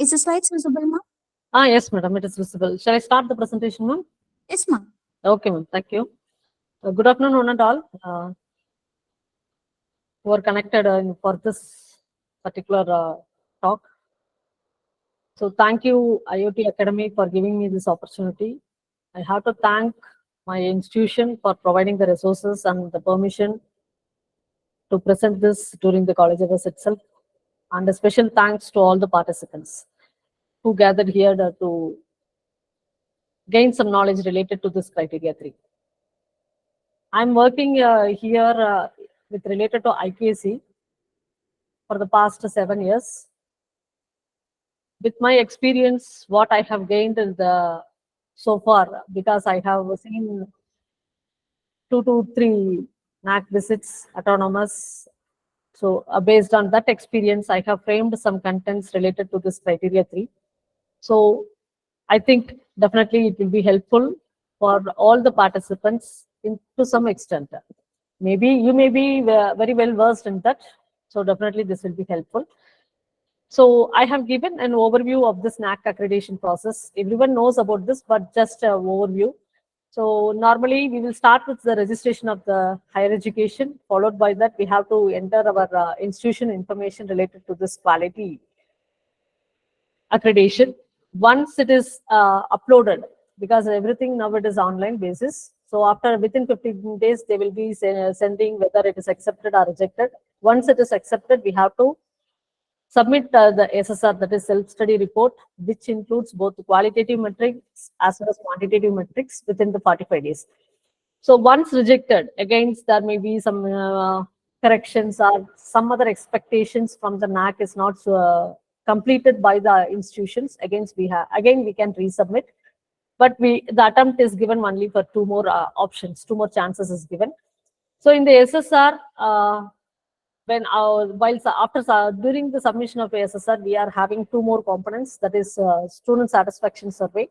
Is the slides visible, ma'am? Yes, madam, it is visible. Shall I start the presentation, ma'am? Yes, ma'am. Okay, ma'am. Thank you. Good afternoon, one and all who are connected for this particular talk. So thank you, IoT Academy, for giving me this opportunity. I have to thank my institution for providing the resources and the permission to present this during the college hours itself. And a special thanks to all the participants who gathered here to gain some knowledge related to this criteria 3. I'm working here with related to IKC for the past 7 years. With my experience, what I have gained is so far, because I have seen 2 to 3 NAAC visits, autonomous. So based on that experience, I have framed some contents related to this criteria 3. So I think definitely it will be helpful for all the participants to some extent. Maybe you may be very well versed in that. So definitely this will be helpful. So I have given an overview of this NAAC accreditation process. Everyone knows about this, but just an overview. So normally we will start with the registration of the higher education. Followed by that, we have to enter our institution information related to this quality accreditation. Once it is uploaded, because everything now it is online basis. So after within 15 days, they will be sending whether it is accepted or rejected. Once it is accepted, we have to submit the SSR, that is self-study report, which includes both qualitative metrics as well as quantitative metrics within the 45 days. So once rejected, again, there may be some corrections or some other expectations from the NAAC is not completed by the institutions. Again, we can resubmit, but the attempt is given only for 2 more options, 2 more chances is given. So in the SSR, during the submission of SSR, we are having 2 more components, that is student satisfaction survey.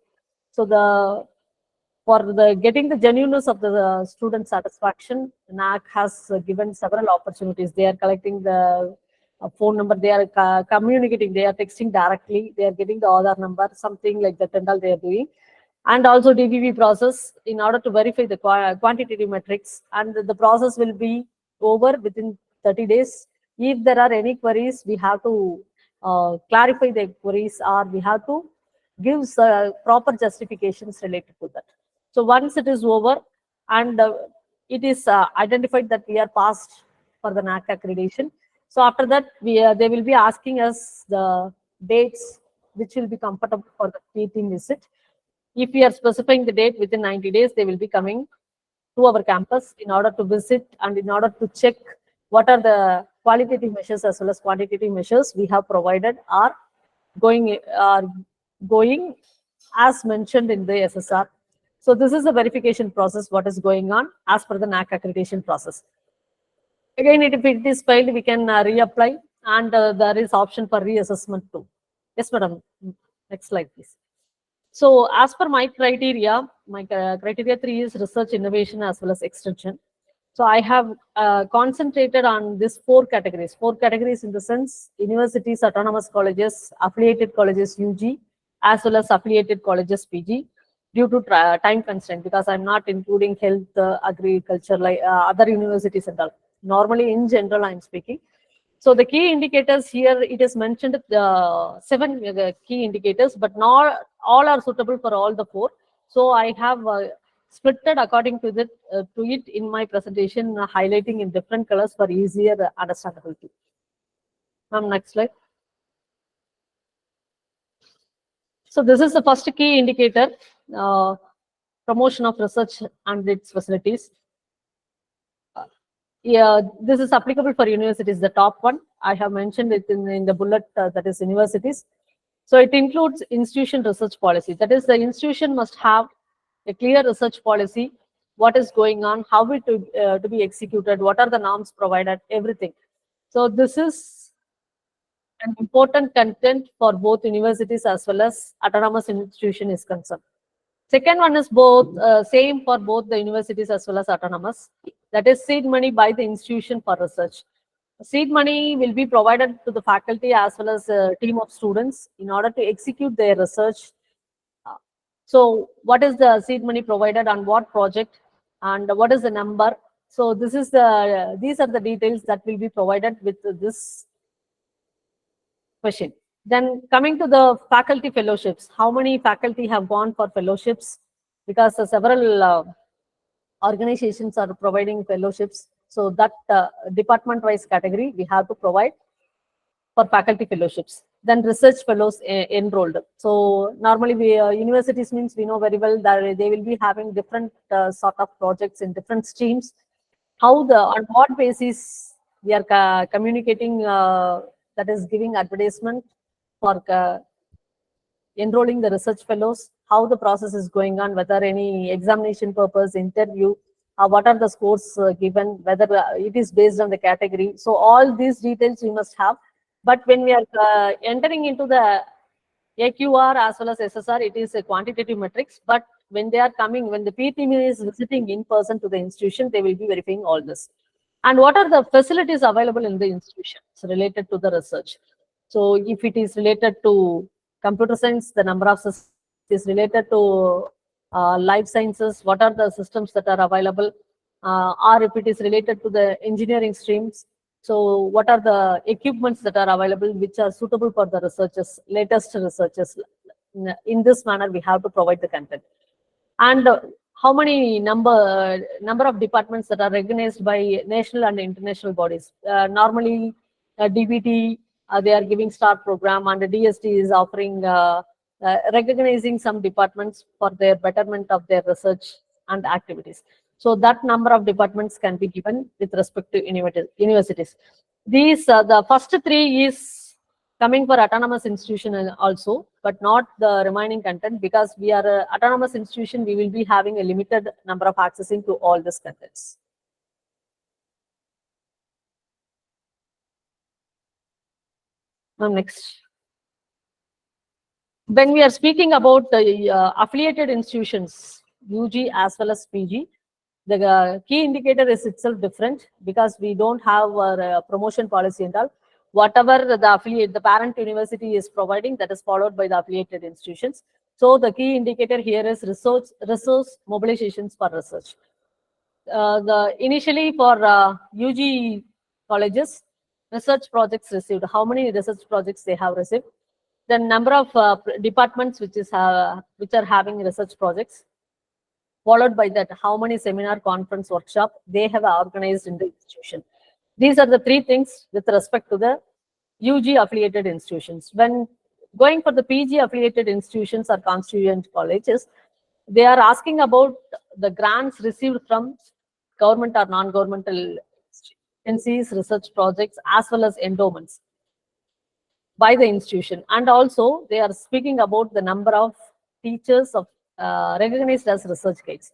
So for getting the genuineness of the student satisfaction, NAAC has given several opportunities. They are collecting the phone number, they are communicating, they are texting directly, they are getting the Aadhaar number, something like that and all they are doing. And also DBV process in order to verify the quantitative metrics, and the process will be over within 30 days. If there are any queries, we have to clarify the queries, or we have to give proper justifications related to that. So once it is over and it is identified that we are passed for the NAAC accreditation, so after that they will be asking us the dates which will be comfortable for the P-team visit. If we are specifying the date within 90 days, they will be coming to our campus in order to visit and in order to check what are the qualitative measures as well as quantitative measures we have provided are going as mentioned in the SSR. So this is the verification process, what is going on as per the NAAC accreditation process. Again, if it is failed, we can reapply, and there is option for reassessment too. Yes, madam. Next slide, please. So as per my criteria, my criteria 3 is research, innovation, as well as extension. So I have concentrated on these 4 categories. 4 categories in the sense: universities, autonomous colleges, affiliated colleges UG, as well as affiliated colleges PG, due to time constraint, because I'm not including health, agriculture, like other universities and all. Normally, in general, I'm speaking. So the key indicators here, it is mentioned 7 key indicators, but not all are suitable for all the 4. So I have splitted according to it in my presentation, highlighting in different colors for easier understandability. Next slide. So this is the first key indicator, promotion of research and its facilities. This is applicable for universities, the top one. I have mentioned it in the bullet, that is universities. So it includes institution research policy. That is, the institution must have a clear research policy, what is going on, how it to be executed, what are the norms provided, everything. So this is an important content for both universities as well as autonomous institution is concerned. Second one is both same for both the universities as well as autonomous. That is seed money by the institution for research. Seed money will be provided to the faculty as well as a team of students in order to execute their research. Uh, So what is the seed money provided on what project and what is the number? So these are the details that will be provided with this question. Then coming to the faculty fellowships, how many faculty have gone for fellowships? Because several organizations are providing fellowships. So that department-wise category we have to provide for faculty fellowships. Then research fellows enrolled. So normally universities means we know very well that they will be having different sort of projects in different streams. How the on what basis we are communicating, that is giving advertisement for enrolling the research fellows, how the process is going on, whether any examination purpose, interview, what are the scores given, whether it is based on the category. So all these details we must have. But when we are entering into the AQR as well as SSR, it is a quantitative metrics. But when they are coming, when the P team is visiting in person to the institution, they will be verifying all this. And what are the facilities available in the institutions related to the research? So if it is related to computer science, the number of systems is related to life sciences, what are the systems that are available, or if it is related to the engineering streams, so what are the equipments that are available which are suitable for the researchers, latest researchers. In this manner, we have to provide the content. And how many number of departments that are recognized by national and international bodies. Normally, DBT, they are giving STAR program, and the DST is offering recognizing some departments for their betterment of their research and activities. So that number of departments can be given with respect to universities. These the first three is coming for autonomous institution also, but not the remaining content, because we are a autonomous institution, we will be having a limited number of accessing to all these contents. Now next, when we are speaking about the affiliated institutions, UG as well as PG, the key indicator is itself different, because we don't have a promotion policy and all. Whatever the parent university is providing, that is followed by the affiliated institutions. So the key indicator here is resource mobilizations for research. The initially for UG colleges, research projects received. How many research projects they have received? The number of departments which are having research projects. Followed by that, how many seminar, conference, workshop they have organized in the institution. These are the three things with respect to the UG affiliated institutions. When going for the PG affiliated institutions or constituent colleges, they are asking about the grants received from government or non-governmental agencies, research projects, as well as endowments by the institution. And also they are speaking about the number of teachers of recognized as research guides.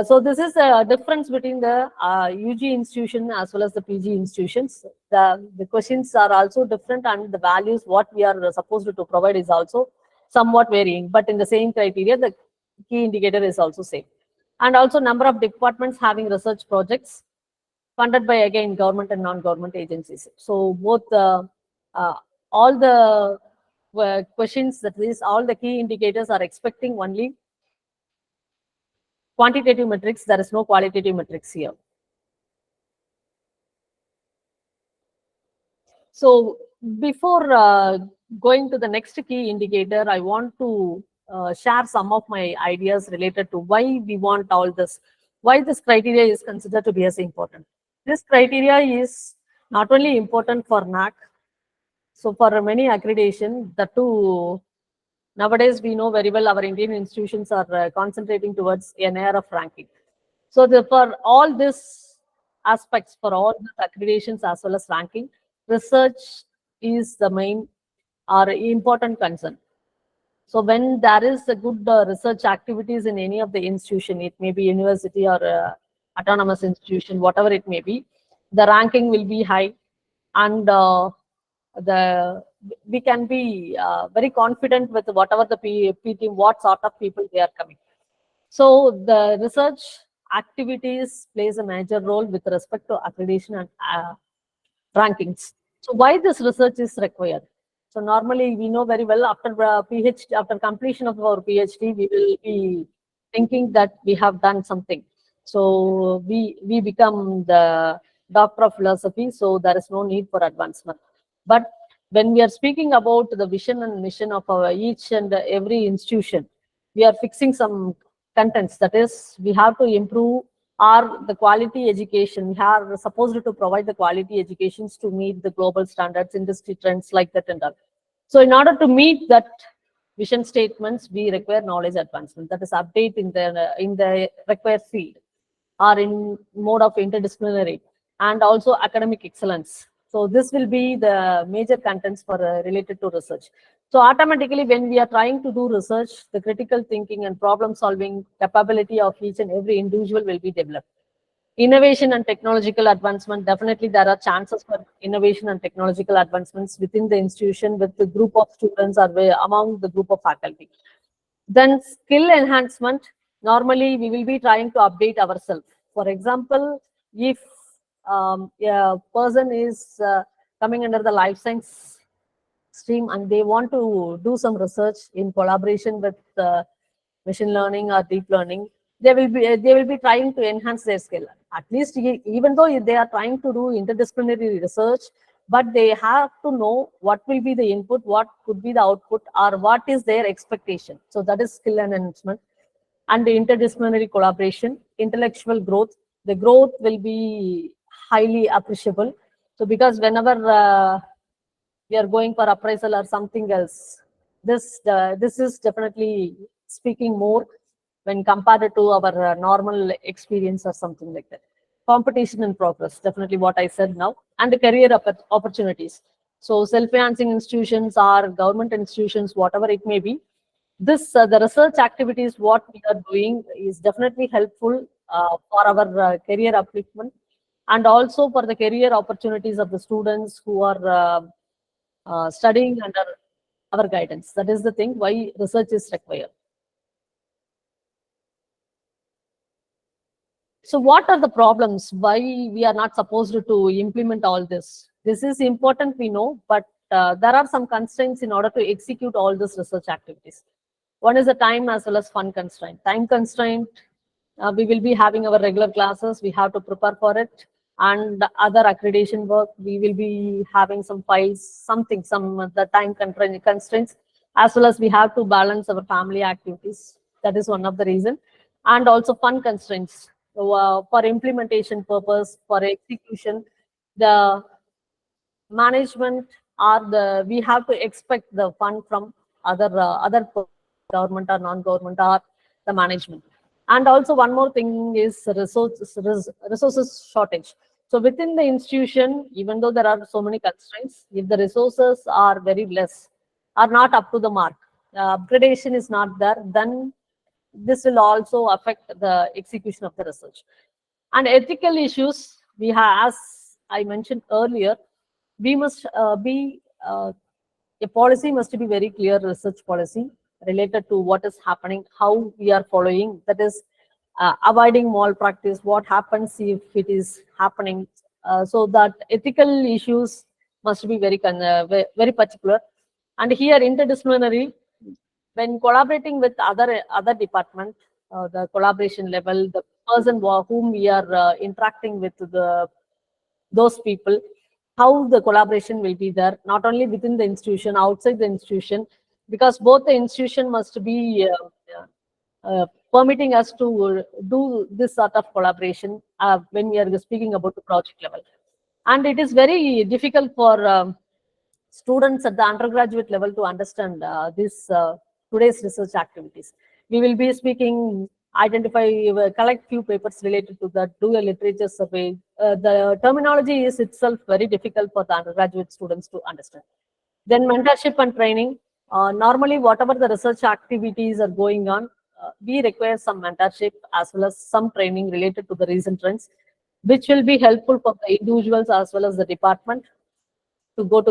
So this is a difference between the UG institution as well as the PG institutions. The questions are also different, and the values what we are supposed to provide is also somewhat varying, but in the same criteria, the key indicator is also same. And also number of departments having research projects funded by, again, government and non-government agencies. So both uh, all the questions, that is all the key indicators are expecting only quantitative metrics. There is no qualitative metrics here. So before going to the next key indicator, I want to share some of my ideas related to why we want all this, why this criteria is considered to be as important. This criteria is not only important for NAAC, so for many accreditation, the two, nowadays we know very well our Indian institutions are concentrating towards NARF ranking. So for all these aspects, for all the accreditations as well as ranking, research is the main or important concern. So when there is a good research activities in any of the institution, it may be university or autonomous institution, whatever it may be, the ranking will be high, and the we can be very confident with whatever the P team, what sort of people they are coming. So the research activities plays a major role with respect to accreditation and rankings. So why this research is required? So normally we know very well after PhD, after completion of our PhD, we will be thinking that we have done something. So we become the doctor of philosophy. So there is no need for advancement. But when we are speaking about the vision and mission of our each and every institution, we are fixing some contents. That is, we have to improve our the quality education. We are supposed to provide the quality educations to meet the global standards, industry trends like that and all. So in order to meet that vision statements, we require knowledge advancement. That is update in the required field or in mode of interdisciplinary and also academic excellence. So this will be the major contents for related to research. So automatically when we are trying to do research, the critical thinking and problem solving capability of each and every individual will be developed. Innovation and technological advancement, definitely there are chances for innovation and technological advancements within the institution with the group of students or among the group of faculty. Then skill enhancement, normally we will be trying to update ourselves. For example, if a person is coming under the life science stream and they want to do some research in collaboration with machine learning or deep learning, they will be trying to enhance their skill. At least even though they are trying to do interdisciplinary research, but they have to know what will be the input, what could be the output, or what is their expectation. So that is skill enhancement. And the interdisciplinary collaboration, intellectual growth, the growth will be highly appreciable. So because whenever we are going for appraisal or something else, this is definitely speaking more when compared to our normal experience or something like that. Competition and progress, definitely what I said now, and the career opportunities. So self-financing institutions or government institutions, whatever it may be, this the research activities what we are doing is definitely helpful for our career upliftment and also for the career opportunities of the students who are studying under our guidance. That is the thing why research is required. So what are the problems? Why we are not supposed to implement all this? This is important, we know, but there are some constraints in order to execute all these research activities. One is the time as well as fund constraint. Time constraint, we will be having our regular classes. We have to prepare for it. And other accreditation work, we will be having some files, something, some the time constraints, as well as we have to balance our family activities. That is one of the reason. And also fund constraints. So, for implementation purpose, for execution, the management or we have to expect the fund from other government or non-government or the management. And also one more thing is resources shortage. So within the institution, even though there are so many constraints, if the resources are very less, are not up to the mark, upgradation is not there, then this will also affect the execution of the research. And ethical issues, we have, as I mentioned earlier, we must a policy must be very clear research policy related to what is happening, how we are following, that is avoiding malpractice, what happens if it is happening. So that ethical issues must be very particular. And here interdisciplinary, when collaborating with other department, the collaboration level, the person whom we are interacting with, those people, how the collaboration will be there, not only within the institution, outside the institution, because both the institution must be permitting us to do this sort of collaboration when we are speaking about the project level. And it is very difficult for students at the undergraduate level to understand this today's research activities. We will be speaking, identify, collect few papers related to that, do a literature survey. The terminology is itself very difficult for the undergraduate students to understand. Then mentorship and training. Normally, whatever the research activities are going on, we require some mentorship as well as some training related to the recent trends, which will be helpful for the individuals as well as the department to move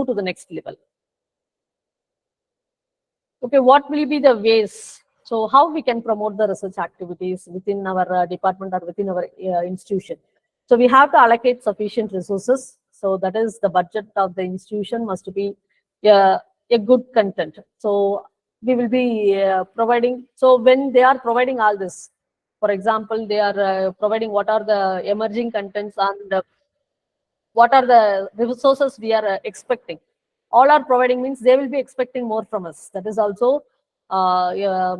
to the next level. Okay, what will be the ways? So how we can promote the research activities within our department or within our institution? So we have to allocate sufficient resources. So that is the budget of the institution must be a good content. So we will be providing. So when they are providing all this, for example, they are providing what are the emerging contents and what are the resources we are expecting. All are providing means they will be expecting more from us. That is also a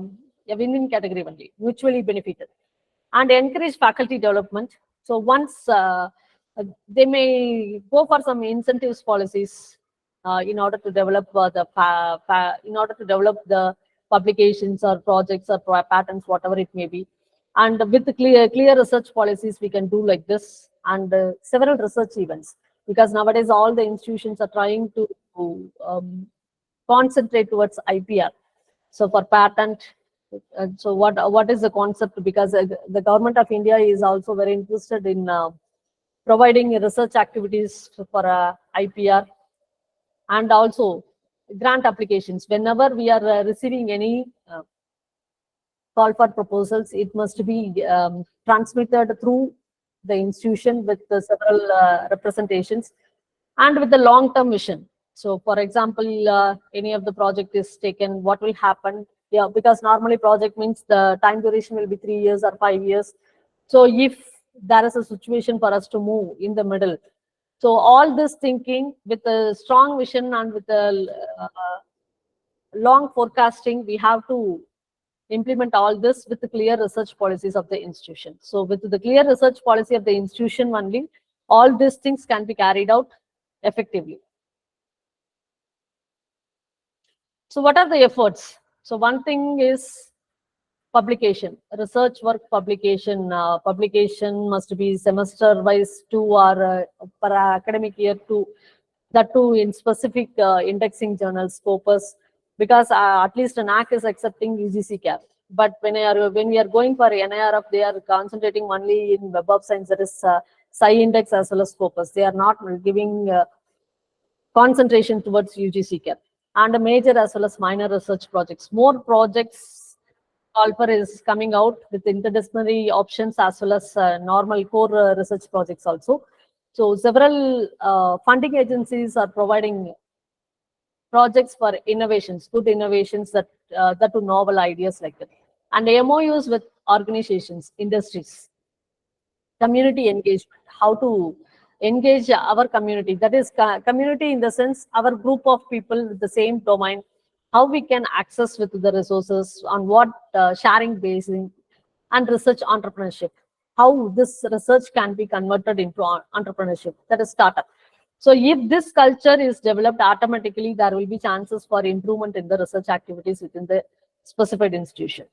win-win category only, mutually benefited. And encourage faculty development. So once they may go for some incentives policies in order to develop in order to develop the publications or projects or patents, whatever it may be. And with the clear research policies, we can do like this, and several research events, because nowadays all the institutions are trying to concentrate towards IPR. So for patent, so what is the concept? Because the government of India is also very interested in providing research activities for IPR, and also grant applications. Whenever we are receiving any call for proposals, it must be transmitted through the institution with several representations and with the long-term vision. So, for example, any of the project is taken, what will happen? Yeah, because normally project means the time duration will be 3 years or 5 years. So, if there is a situation for us to move in the middle, so all this thinking with a strong vision and with a long forecasting, we have to implement all this with the clear research policies of the institution. So with the clear research policy of the institution only, all these things can be carried out effectively. So what are the efforts? So one thing is publication, research work publication. Publication must be semester wise 2 or per academic year 2, that too in specific indexing journals, scopus, because at least NAAC is accepting UGC cap. But when we are going for NIRF, they are concentrating only in Web of Science, that is Sci index as well as scopus. They are not giving concentration towards UGC cap, and major as well as minor research projects. More projects Alpha is coming out with interdisciplinary options as well as normal core research projects also. So several funding agencies are providing projects for innovations, good innovations that to novel ideas like that, and MOUs with organizations, industries, community engagement, how to engage our community. That is community in the sense our group of people with the same domain, how we can access with the resources, on what sharing basing, and research entrepreneurship, how this research can be converted into entrepreneurship, that is startup. So if this culture is developed, automatically there will be chances for improvement in the research activities within the specified institution.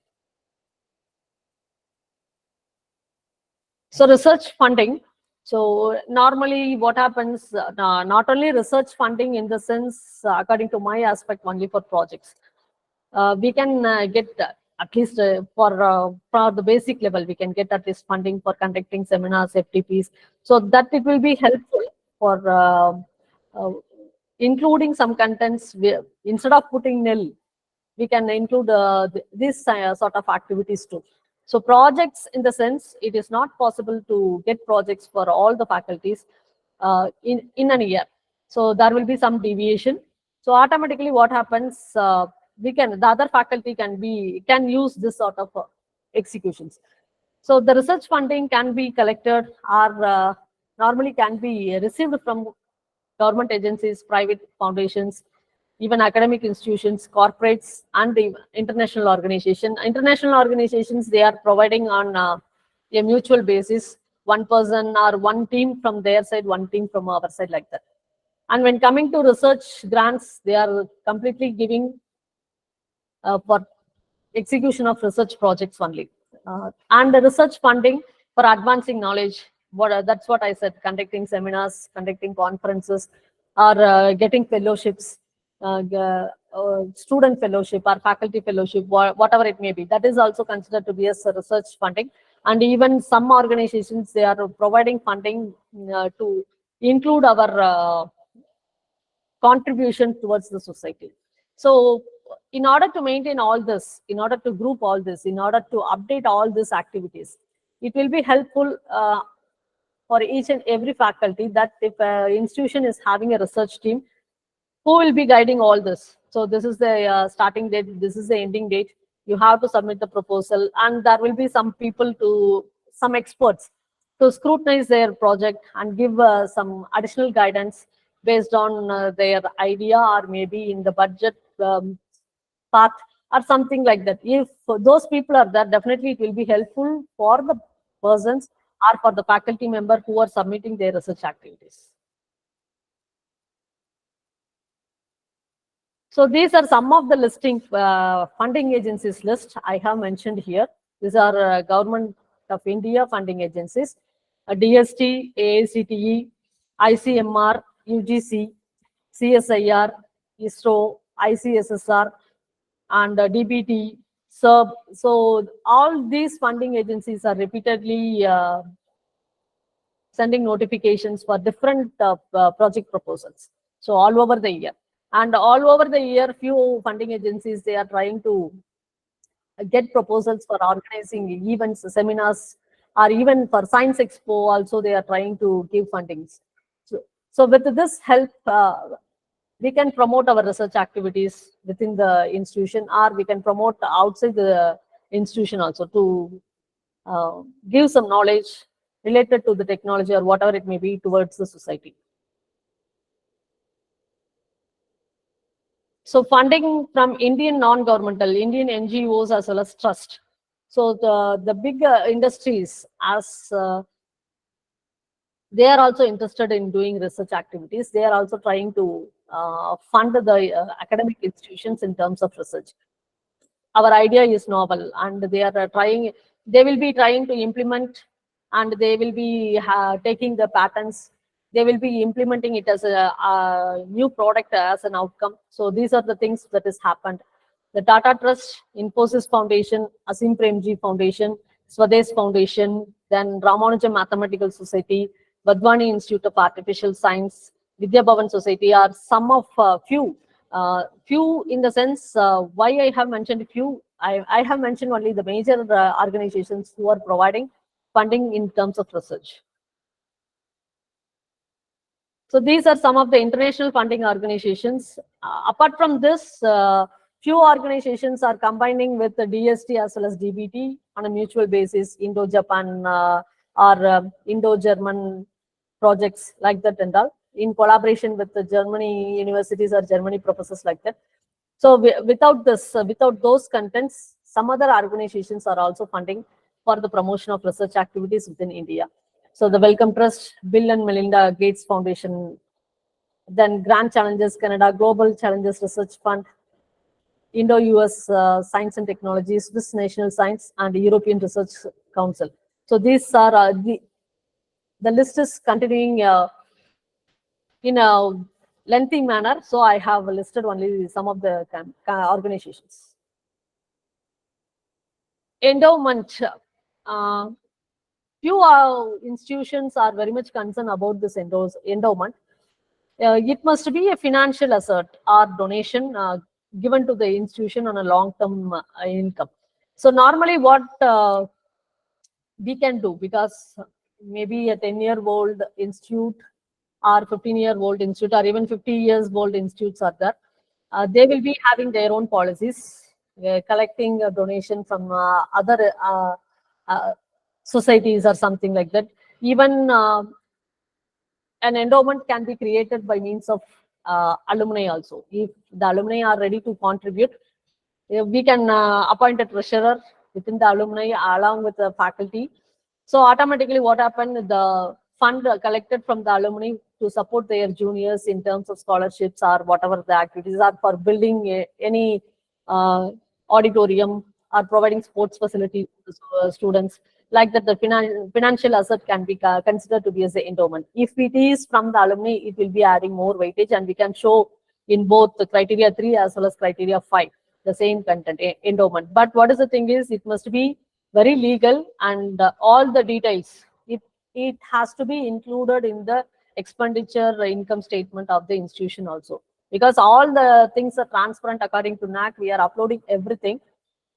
So research funding. So normally what happens, not only research funding in the sense, according to my aspect, only for projects. We can get at least for the basic level, we can get at least funding for conducting seminars, FTPs, so that it will be helpful for including some contents. Instead of putting nil, we can include this sort of activities too. So projects, in the sense, it is not possible to get projects for all the faculties in an year. So there will be some deviation. So automatically what happens, the other faculty can use this sort of executions. So the research funding can be collected or normally can be received from government agencies, private foundations, even academic institutions, corporates, and the international organization. International organizations, they are providing on a mutual basis, one person or one team from their side, one team from our side, like that. And when coming to research grants, they are completely giving for execution of research projects only. And the research funding for advancing knowledge, that's what I said, conducting seminars, conducting conferences, or getting fellowships, student fellowship or faculty fellowship, whatever it may be. That is also considered to be as a research funding. And even some organizations, they are providing funding to include our contribution towards the society. So in order to maintain all this, in order to group all this, in order to update all these activities, it will be helpful for each and every faculty that if an institution is having a research team, who will be guiding all this? So this is the starting date, this is the ending date. You have to submit the proposal, and there will be some people to, some experts to scrutinize their project and give some additional guidance based on their idea, or maybe in the budget path or something like that. If those people are there, definitely it will be helpful for the persons or for the faculty member who are submitting their research activities. So these are some of the listing funding agencies list I have mentioned here. These are Government of India funding agencies: DST, AICTE, ICMR, UGC, CSIR, ISRO, ICSSR, and DBT, SERB. So all these funding agencies are repeatedly sending notifications for different project proposals. So all over the year. And all over the year, few funding agencies, they are trying to get proposals for organizing events, seminars, or even for Science Expo also they are trying to give fundings. So with this help, we can promote our research activities within the institution, or we can promote outside the institution also to give some knowledge related to the technology or whatever it may be towards the society. So funding from Indian non-governmental, Indian NGOs as well as trust. So the big industries, as they are also interested in doing research activities, they are also trying to fund the academic institutions in terms of research. Our idea is novel, and they are trying, they will be trying to implement, and they will be taking the patents, they will be implementing it as a new product as an outcome. So these are the things that has happened. The Tata Trust, Infosys Foundation, Asim Premji Foundation, Swadesh Foundation, then Ramanujan Mathematical Society, Vadvani Institute of Artificial Science, Vidya Bhavan Society are some of few in the sense, why I have mentioned few, I have mentioned only the major organizations who are providing funding in terms of research. So these are some of the international funding organizations. Apart from this, few organizations are combining with the DST as well as DBT on a mutual basis, Indo-Japan or Indo-German projects like that and all, in collaboration with the Germany universities or Germany professors like that. So without this, without those contents, some other organizations are also funding for the promotion of research activities within India. So the Wellcome Trust, Bill and Melinda Gates Foundation, then Grand Challenges Canada, Global Challenges Research Fund, Indo-US Science and Technology, Swiss National Science, and European Research Council. So these are the list is continuing in a lengthy manner. So I have listed only some of the organizations. Endowment. Few institutions are very much concerned about this endowment. It must be a financial asset or donation given to the institution on a long-term income. So normally what we can do, because maybe a 10-year-old institute or 15-year-old institute or even 50 years old institutes are there, they will be having their own policies, collecting a donation from other societies or something like that. Even an endowment can be created by means of alumni also. If the alumni are ready to contribute, we can appoint a treasurer within the alumni along with the faculty. So automatically what happened, the fund collected from the alumni to support their juniors in terms of scholarships or whatever the activities are for building any auditorium or providing sports facilities to students, like that the financial asset can be considered to be as an endowment. If it is from the alumni, it will be adding more weightage, and we can show in both the criteria 3 as well as criteria 5 the same content, endowment. But what is the thing is, it must be very legal, and all the details, it has to be included in the expenditure income statement of the institution also, because all the things are transparent according to NAAC. We are uploading everything.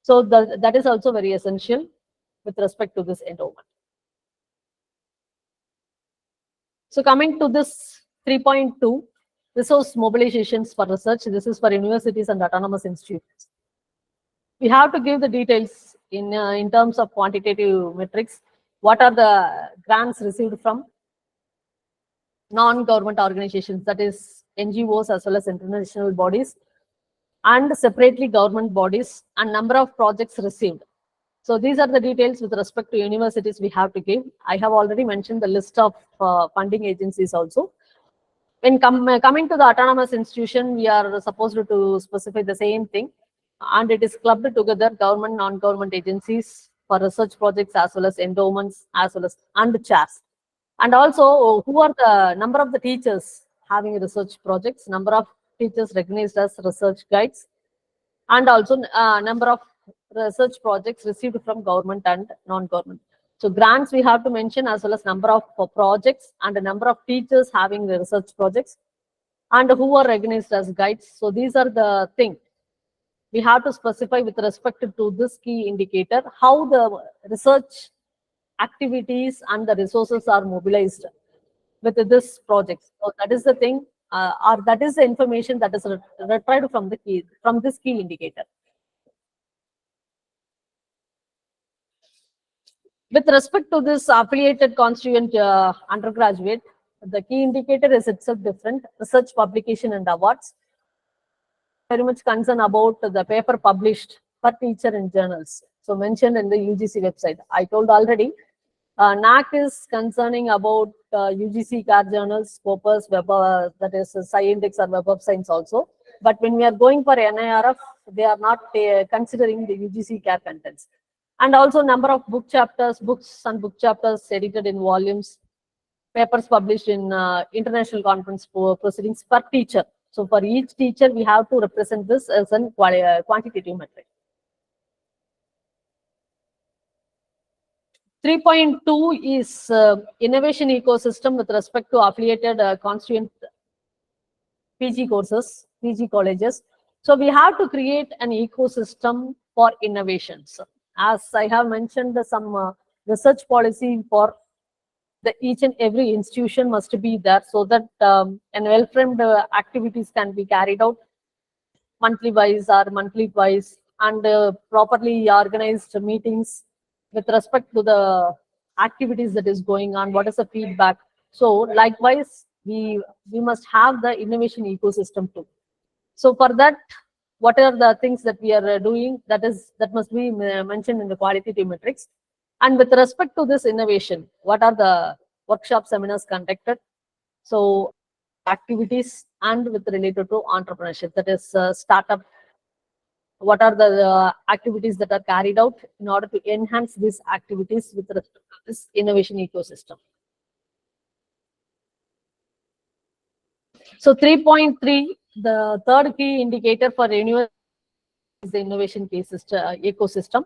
So that is also very essential with respect to this endowment. So coming to this 3.2, resource mobilizations for research. This is for universities and autonomous institutions. We have to give the details in terms of quantitative metrics. What are the grants received from non-government organizations, that is NGOs as well as international bodies, and separately government bodies, and number of projects received. So these are the details with respect to universities we have to give. I have already mentioned the list of funding agencies also. When coming to the autonomous institution, we are supposed to specify the same thing, and it is clubbed together government, non-government agencies for research projects as well as endowments as well as and chairs. And also, who are the number of the teachers having research projects, number of teachers recognized as research guides, and also number of research projects received from government and non-government. So grants we have to mention as well as number of projects and the number of teachers having the research projects and who are recognized as guides. So these are the things we have to specify with respect to this key indicator, how the research activities and the resources are mobilized with this project. So that is the thing, or that is the information that is retrieved from the key, from this key indicator. With respect to this affiliated constituent undergraduate, the key indicator is itself different. Research publication and awards. Very much concerned about the paper published per teacher in journals. So mentioned in the UGC website. I told already, NAAC is concerning about UGC CAR journals, Scopus, Web, that is SciIndex or Web of Science also. But when we are going for NIRF, they are not considering the UGC CAR contents. And also number of book chapters, books and book chapters edited in volumes, papers published in international conference proceedings per teacher. So for each teacher, we have to represent this as a quantitative metric. 3.2 is innovation ecosystem with respect to affiliated constituent PG courses, PG colleges. So we have to create an ecosystem for innovations. As I have mentioned, some research policy for the each and every institution must be there so that an well-framed activities can be carried out monthly wise or monthly wise, and properly organized meetings with respect to the activities that is going on, what is the feedback. So likewise, we must have the innovation ecosystem too. So for that, what are the things that we are doing, that must be mentioned in the qualitative metrics. And with respect to this innovation, what are the workshop seminars conducted, so activities, and with related to entrepreneurship, that is startup, what are the activities that are carried out in order to enhance these activities with respect to this innovation ecosystem. So 3.3, the third key indicator for university is the innovation ecosystem.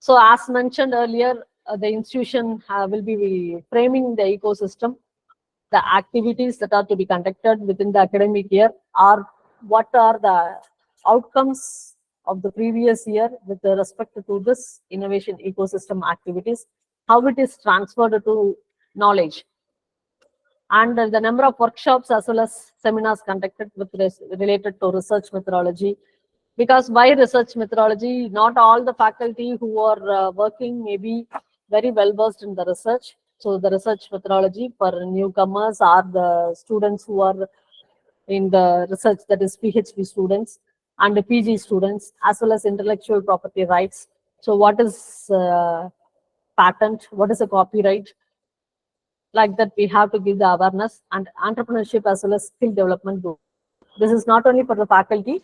So as mentioned earlier, the institution will be framing the ecosystem. The activities that are to be conducted within the academic year are what are the outcomes of the previous year with respect to this innovation ecosystem activities, how it is transferred to knowledge, and the number of workshops as well as seminars conducted with related to research methodology. Because by research methodology, not all the faculty who are working may be very well versed in the research. So the research methodology for newcomers are the students who are in the research, that is PhD students and the PG students, as well as intellectual property rights. So what is patent, what is a copyright, like that we have to give the awareness, and entrepreneurship as well as skill development. This is not only for the faculty,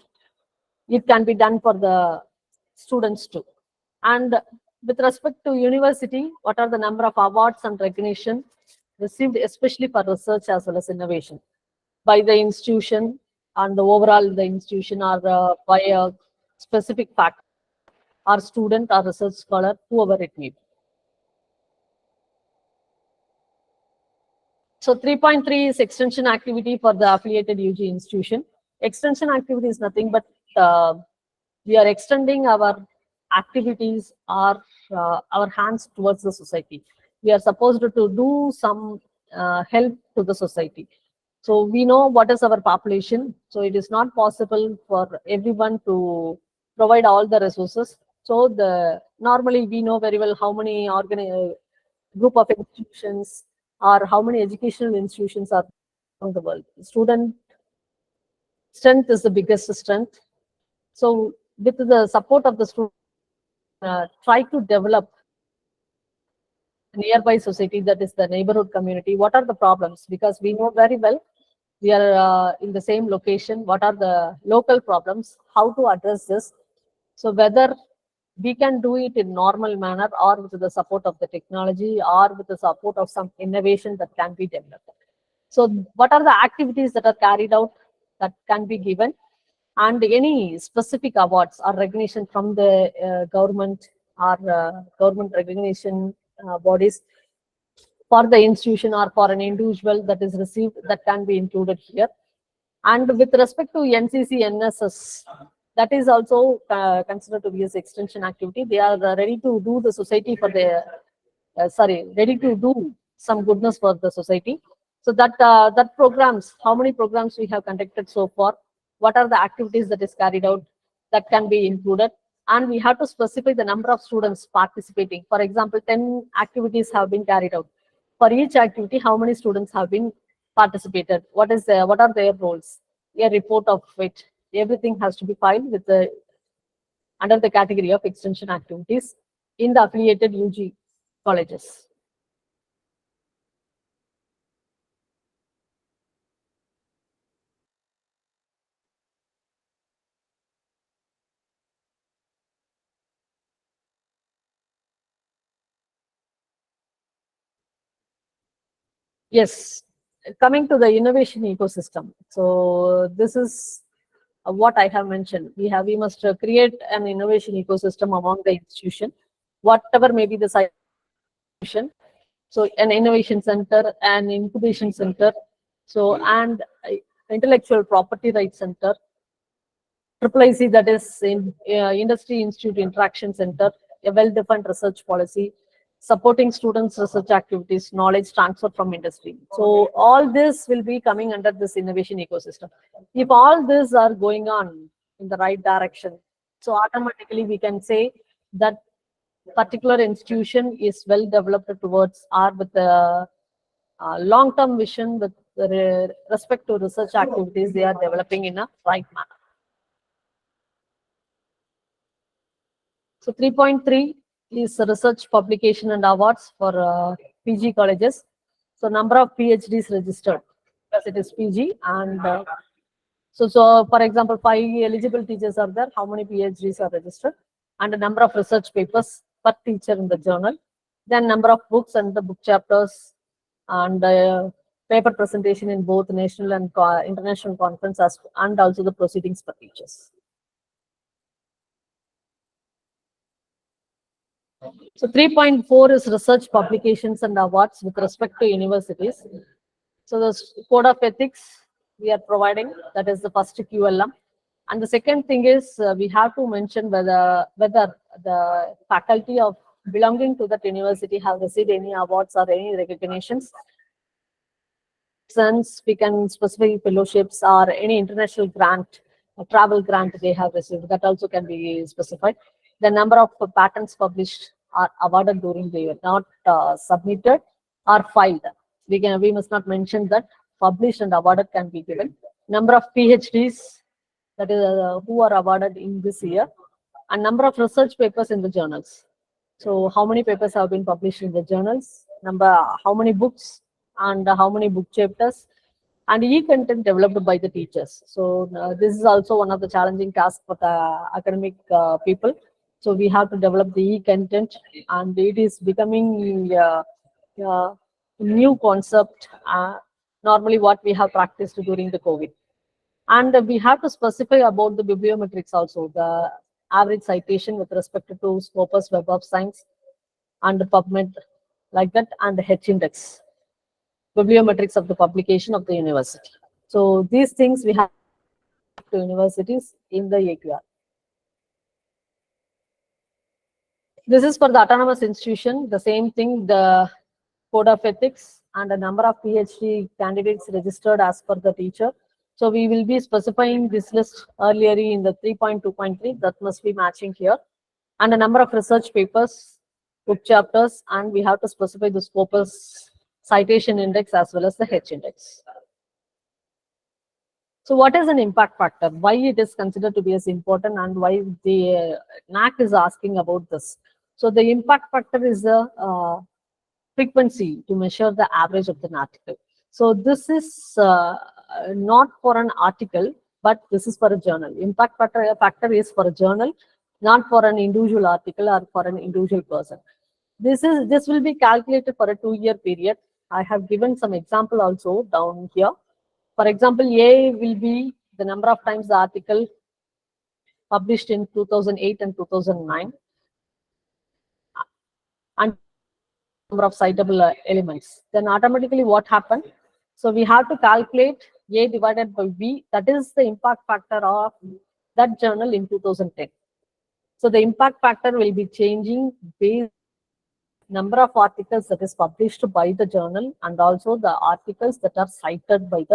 it can be done for the students too. And with respect to university, what are the number of awards and recognition received, especially for research as well as innovation, by the institution and the overall the institution, or by a specific faculty or student or research scholar, whoever it may be. So 3.3 is extension activity for the affiliated UG institution. Extension activity is nothing but we are extending our activities or our hands towards the society. We are supposed to do some help to the society. So we know what is our population. So it is not possible for everyone to provide all the resources. So normally we know very well how many group of institutions or how many educational institutions are around the world. Student strength is the biggest strength. So with the support of the student, try to develop nearby society, that is the neighborhood community. What are the problems? Because we know very well we are in the same location. What are the local problems? How to address this? So whether we can do it in normal manner or with the support of the technology or with the support of some innovation that can be developed. So what are the activities that are carried out that can be given, and any specific awards or recognition from the government or government recognition bodies for the institution or for an individual that is received, that can be included here. And with respect to NCC, NSS, that is also considered to be as extension activity. They are ready to do the society for the, ready to do some goodness for the society. So that programs, how many programs we have conducted so far, what are the activities that is carried out, that can be included. And we have to specify the number of students participating. For example, 10 activities have been carried out. For each activity, how many students have been participated? What are their roles? A report of it. Everything has to be filed with the under the category of extension activities in the affiliated UG colleges. Yes, coming to the innovation ecosystem. So this is what I have mentioned. We must create an innovation ecosystem among the institution, whatever may be the institution. So an innovation center, an incubation center, so and intellectual property rights center, IIIC, that is in Industry Institute Interaction Center, a well-defined research policy, supporting students' research activities, knowledge transfer from industry. So all this will be coming under this innovation ecosystem. If all these are going on in the right direction, so automatically we can say that particular institution is well developed towards or with a long-term vision with respect to research activities they are developing in a right manner. So 3.3 is research publication and awards for PG colleges. So number of PhDs registered because it is PG, and so for example, 5 eligible teachers are there. How many PhDs are registered? And the number of research papers per teacher in the journal. Then number of books and the book chapters, and paper presentation in both national and international conferences, and also the proceedings per teachers. So 3.4 is research publications and awards with respect to universities. So the code of ethics we are providing, that is the first QLM. And the second thing is we have to mention whether the faculty of belonging to that university have received any awards or any recognitions. Since we can specify fellowships or any international grant, a travel grant they have received, that also can be specified. The number of patents published are awarded during the year, not submitted or filed. We must not mention that. Published and awarded can be given. Number of PhDs, that is who are awarded in this year, and number of research papers in the journals. So how many papers have been published in the journals, how many books, and how many book chapters, and e-content developed by the teachers. So this is also one of the challenging tasks for the academic people. So we have to develop the e-content, and it is becoming a new concept, normally what we have practiced during the COVID. And we have to specify about the bibliometrics also, the average citation with respect to Scopus, Web of Science, and PubMed, like that, and the H-index, bibliometrics of the publication of the university. So these things we have to universities in the AQR. This is for the autonomous institution, the same thing, the code of ethics and a number of PhD candidates registered as per the teacher. So we will be specifying this list earlier in the 3.2.3 that must be matching here, and a number of research papers, book chapters, and we have to specify the Scopus citation index as well as the H index. So what is an impact factor? Why it is considered to be as important, and why the NAAC is asking about this? So the impact factor is the frequency to measure the average of an article. So this is not for an article, but this is for a journal. Impact factor is for a journal, not for an individual article or for an individual person. This will be calculated for a 2-year period. I have given some example also down here. For example, A will be the number of times the article published in 2008 and 2009, and number of citable elements. Then automatically what happened? So we have to calculate A divided by B. That is the impact factor of that journal in 2010. So the impact factor will be changing based number of articles that is published by the journal, and also the articles that are cited by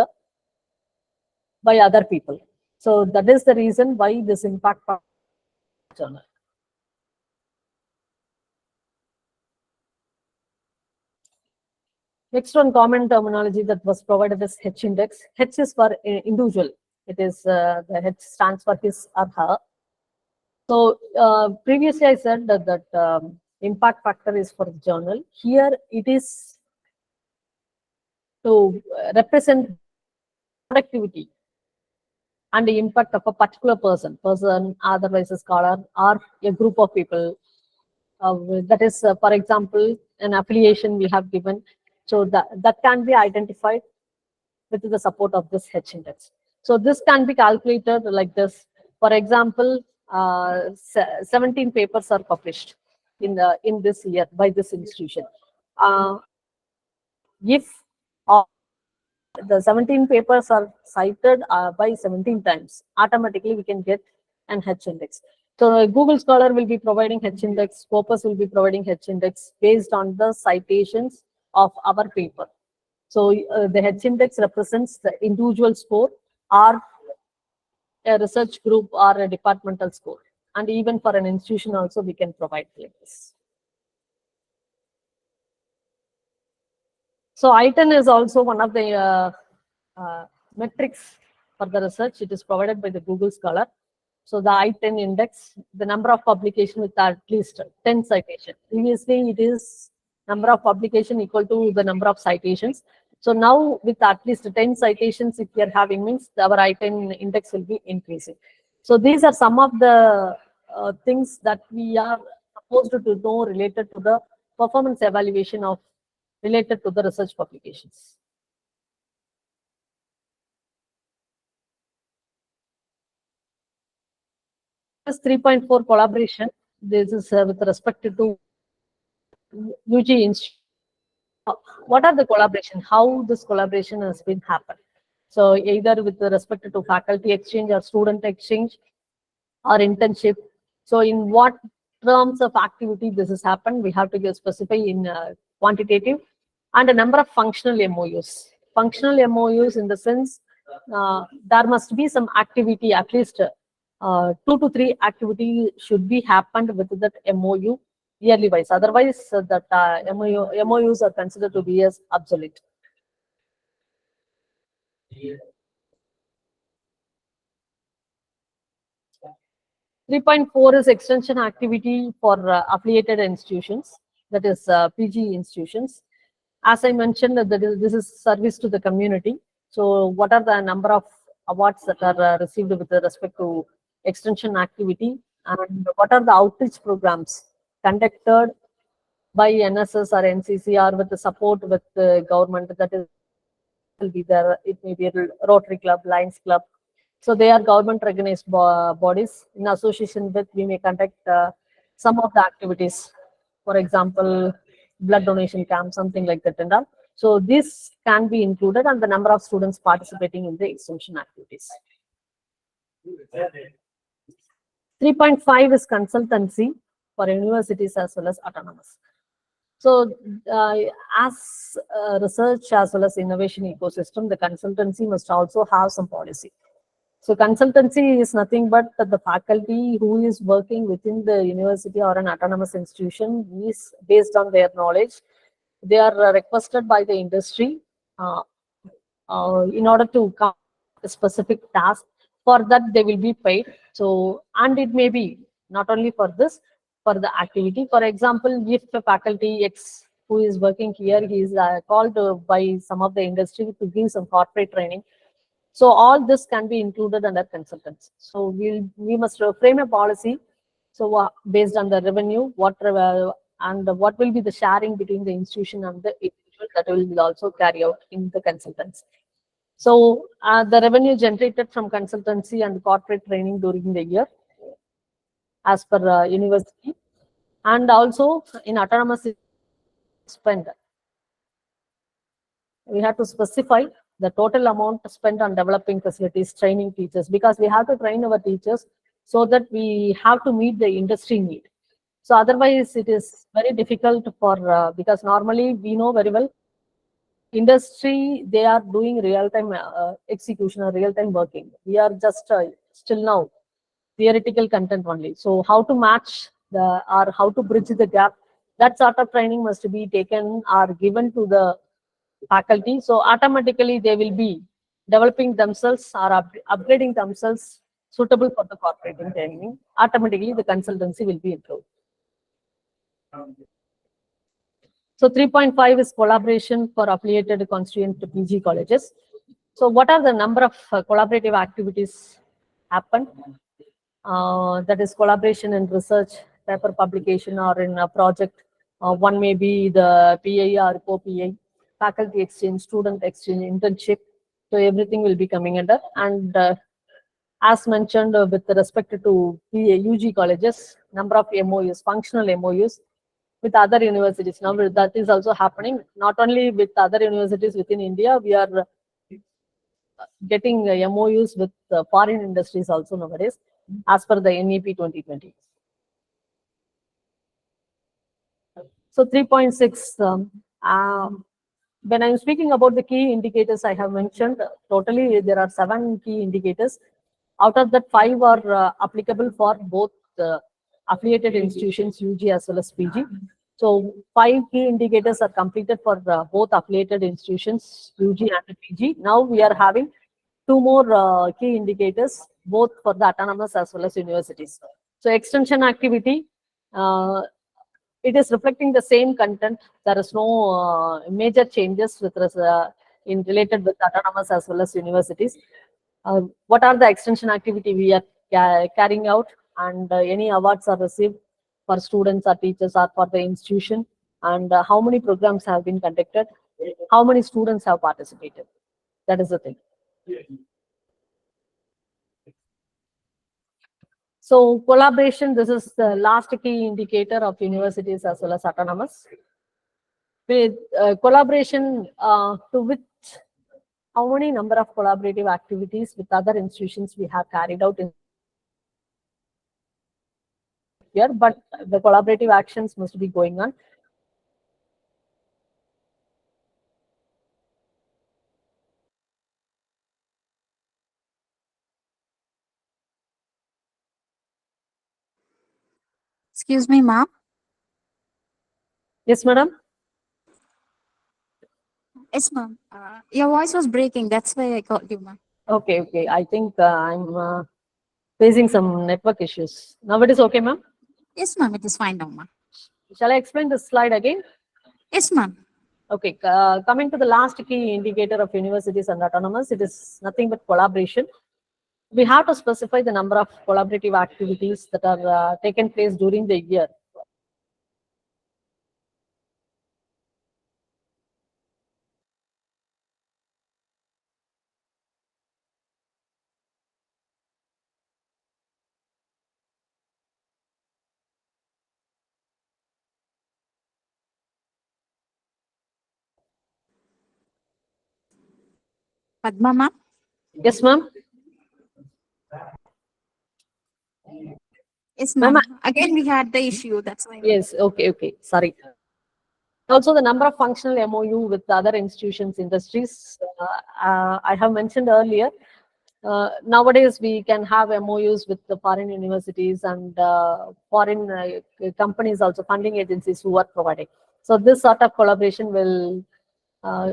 other people. So that is the reason why this impact factor journal. Next one, common terminology that was provided is H index. H is for individual. It is the H stands for his or her. So previously I said that impact factor is for the journal. Here it is to represent productivity and the impact of a particular person, otherwise a scholar, or a group of people. That is, for example, an affiliation we have given. So that can be identified with the support of this H index. So this can be calculated like this. For example, 17 papers are published in this year by this institution. If the 17 papers are cited by 17 times, automatically we can get an H index. So Google Scholar will be providing H index, Scopus will be providing H index based on the citations of our paper. So the H index represents the individual score or a research group or a departmental score. And even for an institution also we can provide like this. So I-10 is also one of the metrics for the research. It is provided by the Google Scholar. So the I-10 index, the number of publication with at least 10 citations. Previously, it is number of publication equal to the number of citations. So now with at least 10 citations, if we are having, means our I-10 index will be increasing. So these are some of the things that we are supposed to know related to the performance evaluation of related to the research publications. This 3.4 collaboration. This is with respect to UG Institute. What are the collaboration? How this collaboration has been happened? So either with respect to faculty exchange or student exchange or internship. So in what terms of activity this has happened, we have to specify in quantitative, and a number of functional MOUs. Functional MOUs in the sense there must be some activity, at least 2 to 3 activity should be happened with that MOU yearly wise. Otherwise, that MOUs are considered to be as obsolete. 3.4 is extension activity for affiliated institutions, that is PG institutions. As I mentioned, this is service to the community. So what are the number of awards that are received with respect to extension activity, and what are the outreach programs conducted by NSS or NCC or with the support with the government? That is will be there. It may be a Rotary Club, Lions Club. So they are government recognized bodies. In association with, we may conduct some of the activities. For example, blood donation camp, something like that and all. So this can be included, and the number of students participating in the extension activities. 3.5 is consultancy for universities as well as autonomous. So, as research as well as innovation ecosystem, the consultancy must also have some policy. So, consultancy is nothing but the faculty who is working within the university or an autonomous institution is based on their knowledge. They are requested by the industry uh, in order to come a specific task. For that, they will be paid. So, and it may be not only for this, for the activity. For example, if a faculty X who is working here, he is called by some of the industry to give some corporate training. So all this can be included under consultants. So we must frame a policy. So based on the revenue, and what will be the sharing between the institution and the individual, that will also carry out in the consultants. So the revenue generated from consultancy and corporate training during the year, as per university, and also in autonomous spend, we have to specify the total amount spent on developing facilities, training teachers, because we have to train our teachers so that we have to meet the industry need. So otherwise, it is very difficult for because normally we know very well industry, they are doing real time execution or real time working. We are just still now theoretical content only. So how to match the or how to bridge the gap, that sort of training must be taken or given to the faculty. So automatically they will be developing themselves or upgrading themselves suitable for the corporate training. Automatically the consultancy will be improved. So 3.5 is collaboration for affiliated constituent PG colleges. So what are the number of collaborative activities happen? That is collaboration in research, paper publication, or in a project. One may be the PA or co-PA, faculty exchange, student exchange, internship. So everything will be coming under. And as mentioned, with respect to UG colleges, number of MOUs, functional MOUs with other universities. Now that is also happening, not only with other universities within India, we are getting MOUs with foreign industries also nowadays, as per the NAAC 2020. So 3.6, when I'm speaking about the key indicators I have mentioned, totally there are 7 key indicators. Out of that, 5 are applicable for both affiliated institutions, UG as well as PG. So 5 key indicators are completed for both affiliated institutions, UG and PG. Now we are having 2 more key indicators, both for the autonomous as well as universities. So extension activity, it is reflecting the same content. There is no major changes with in related with autonomous as well as universities. What are the extension activity we are carrying out, and any awards are received for students or teachers or for the institution, and how many programs have been conducted, how many students have participated. That is the thing. So collaboration, this is the last key indicator of universities as well as autonomous. With collaboration, to which how many number of collaborative activities with other institutions we have carried out in here, but the collaborative actions must be going on. Excuse me, ma'am. Yes, madam. Yes, ma'am. Your voice was breaking. That's why I called you, ma'am. Okay, okay. I think I'm facing some network issues. Now it is okay, ma'am. Yes, ma'am. It is fine now, ma'am. Shall I explain this slide again? Yes, ma'am. Okay, coming to the last key indicator of universities and autonomous, it is nothing but collaboration. We have to specify the number of collaborative activities that are taken place during the year. Padma, ma'am. Yes, ma'am. Yes, Ma'am. ma'am. Again, we had the issue. That's why. Yes. Okay. Okay. Sorry. Also, the number of functional MOU with other institutions, industries, I have mentioned earlier. Nowadays, we can have MOUs with the foreign universities and foreign companies, also funding agencies who are providing. So this sort of collaboration will uh,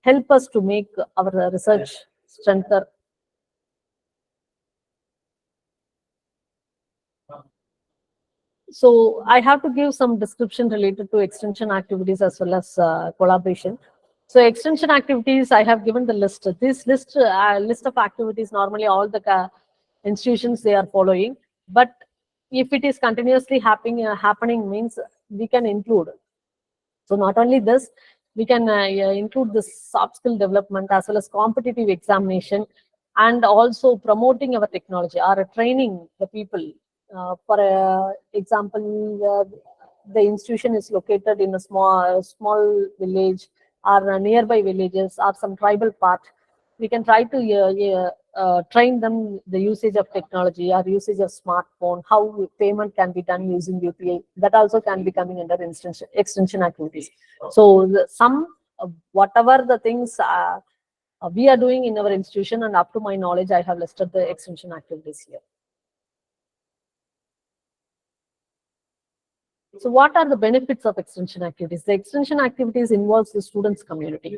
help us to make our research strengthen. So I have to give some description related to extension activities as well as collaboration. So extension activities, I have given the list. This list of activities, normally all the institutions they are following. But if it is continuously happening means we can include. So not only this, we can include the soft skill development as well as competitive examination, and also promoting our technology or training the people. For example, the institution is located in a small village or nearby villages or some tribal part. We can try to train them the usage of technology or usage of smartphone, how payment can be done using UPI. That also can be coming under extension activities. So whatever the things we are doing in our institution, and up to my knowledge, I have listed the extension activities here. So what are the benefits of extension activities? The extension activities involves the students community.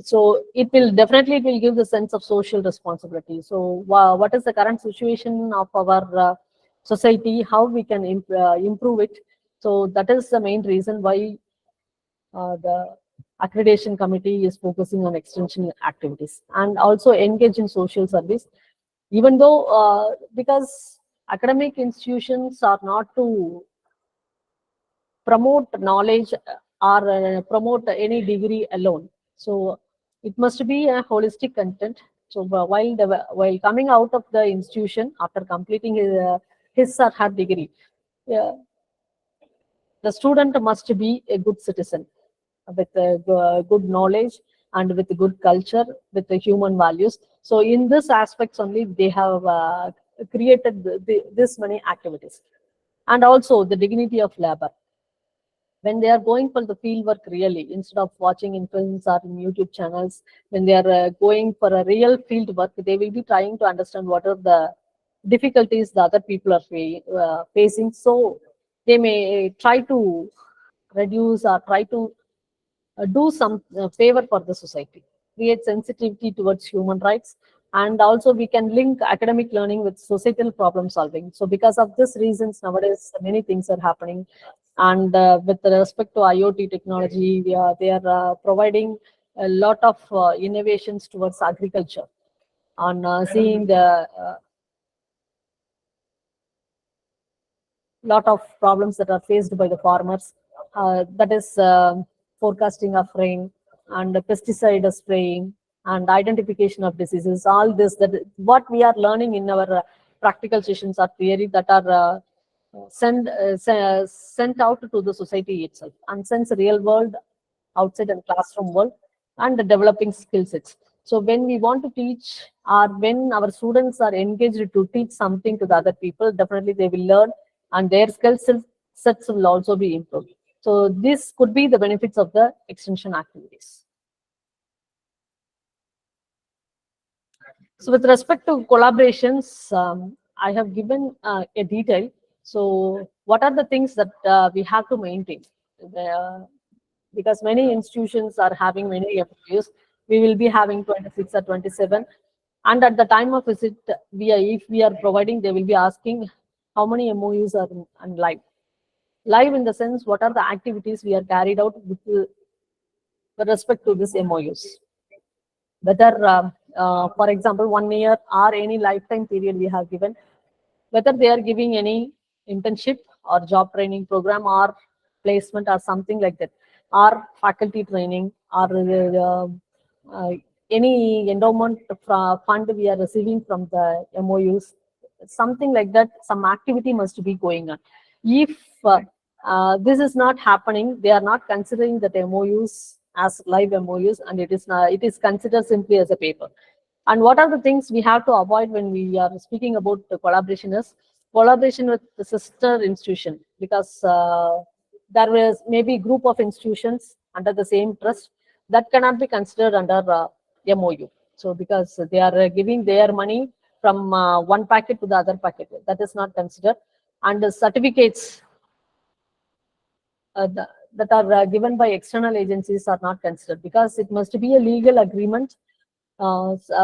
So it will give the sense of social responsibility. So what is the current situation of our society, how we can improve it. So that is the main reason why the accreditation committee is focusing on extension activities, and also engage in social service. Even though because academic institutions are not to promote knowledge or promote any degree alone. So it must be a holistic content. So while coming out of the institution after completing his or her degree, yeah, the student must be a good citizen with good knowledge and with good culture, with the human values. So in this aspects only they have created this many activities, and also the dignity of labor. When they are going for the field work really, instead of watching in films or in YouTube channels, when they are going for a real field work, they will be trying to understand what are the difficulties the other people are facing. So they may try to reduce or try to do some favor for the society, create sensitivity towards human rights, and also we can link academic learning with societal problem solving. So because of this reasons, nowadays many things are happening. And with respect to IoT technology, they are providing a lot of innovations towards agriculture, on seeing the lot of problems that are faced by the farmers. That is forecasting of rain and pesticide spraying and identification of diseases. All this, that what we are learning in our practical sessions or theory, that are sent out to the society itself, and sends real world outside and classroom world, and the developing skill sets. So when we want to teach, or when our students are engaged to teach something to the other people, definitely they will learn, and their skill sets will also be improved. So this could be the benefits of the extension activities. So with respect to collaborations, I have given a detail. So what are the things that we have to maintain? Because many institutions are having many MOUs, we will be having 26 or 27. And at the time of visit, if we are providing, they will be asking how many MOUs are in live. Live in the sense, what are the activities we are carried out with respect to this MOUs. Whether, for example, 1 year or any lifetime period we have given, whether they are giving any internship or job training program or placement or something like that, or faculty training, or uh, any endowment fund we are receiving from the MOUs, something like that, some activity must be going on. If this is not happening, they are not considering that MOUs as live MOUs, and it is considered simply as a paper. And what are the things we have to avoid when we are speaking about the collaboration is collaboration with the sister institution, because there is maybe group of institutions under the same trust that cannot be considered under MOU. So because they are giving their money from one packet to the other packet, that is not considered. And the certificates that are given by external agencies are not considered, because it must be a legal agreement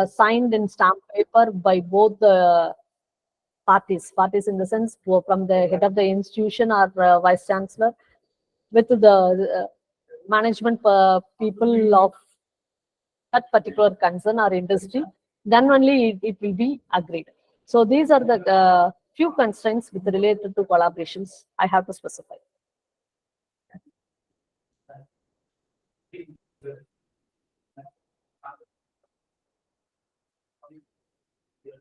signed in stamp paper by both the parties in the sense from the head of the institution or vice chancellor with the management people of that particular concern or industry, then only it will be agreed. So these are the few constraints with related to collaborations I have to specify.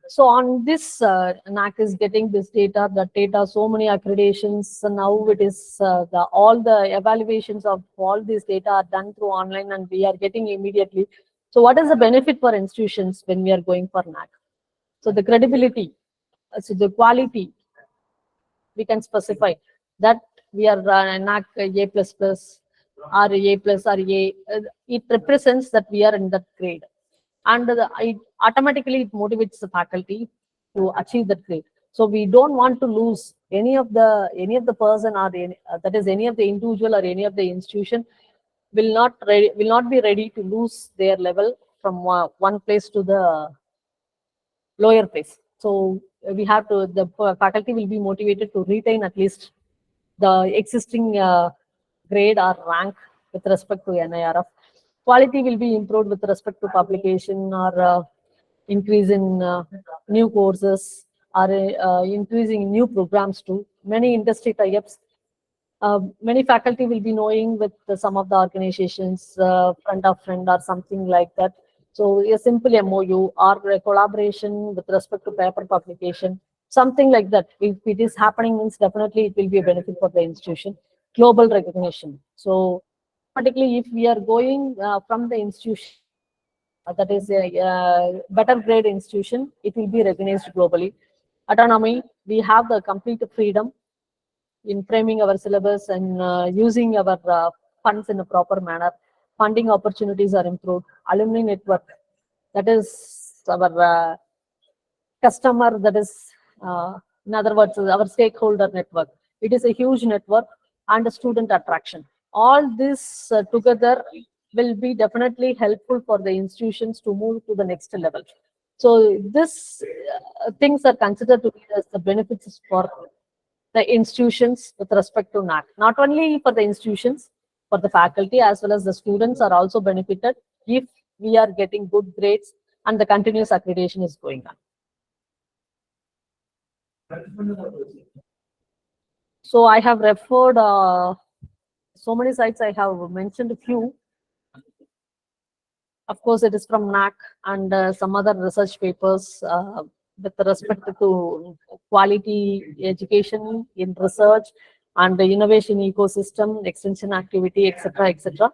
So on this, NAAC is getting this data, the data, so many accreditations. So now it is all the evaluations of all this data are done through online, and we are getting immediately. So what is the benefit for institutions when we are going for NAAC? So the credibility, so the quality, we can specify that we are NAAC A++ or A plus or A. It represents that we are in that grade, and it automatically it motivates the faculty to achieve that grade. So we don't want to lose any of the person or that is any of the individual or any of the institution will not be ready to lose their level from one place to the lower place. So we have to, the faculty will be motivated to retain at least the existing grade or rank with respect to NIRF. Quality will be improved with respect to publication or increase in new courses or increasing new programs too. Many industry tie-ups. Many faculty will be knowing with some of the organizations, friend of friend or something like that. So a simple MOU or a collaboration with respect to paper publication, something like that. If it is happening, means definitely it will be a benefit for the institution. Global recognition. So particularly if we are going from the institution that is a better grade institution, it will be recognized globally. Autonomy, we have the complete freedom in framing our syllabus and using our funds in a proper manner. Funding opportunities are improved. Alumni network, that is our customer, that is, in other words, our stakeholder network. It is a huge network and a student attraction. All this together will be definitely helpful for the institutions to move to the next level. So this things are considered to be as the benefits for the institutions with respect to NAAC. Not only for the institutions, for the faculty as well as the students are also benefited if we are getting good grades and the continuous accreditation is going on. So I have referred so many sites. I have mentioned a few. Of course, it is from NAAC and some other research papers with respect to quality education in research and the innovation ecosystem, extension activity, etc., etc.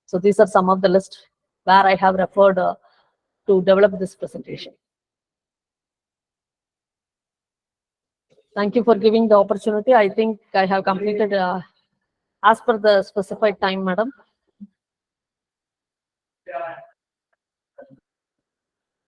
So these are some of the list where I have referred to develop this presentation. Thank you for giving the opportunity. I think I have completed as per the specified time, madam.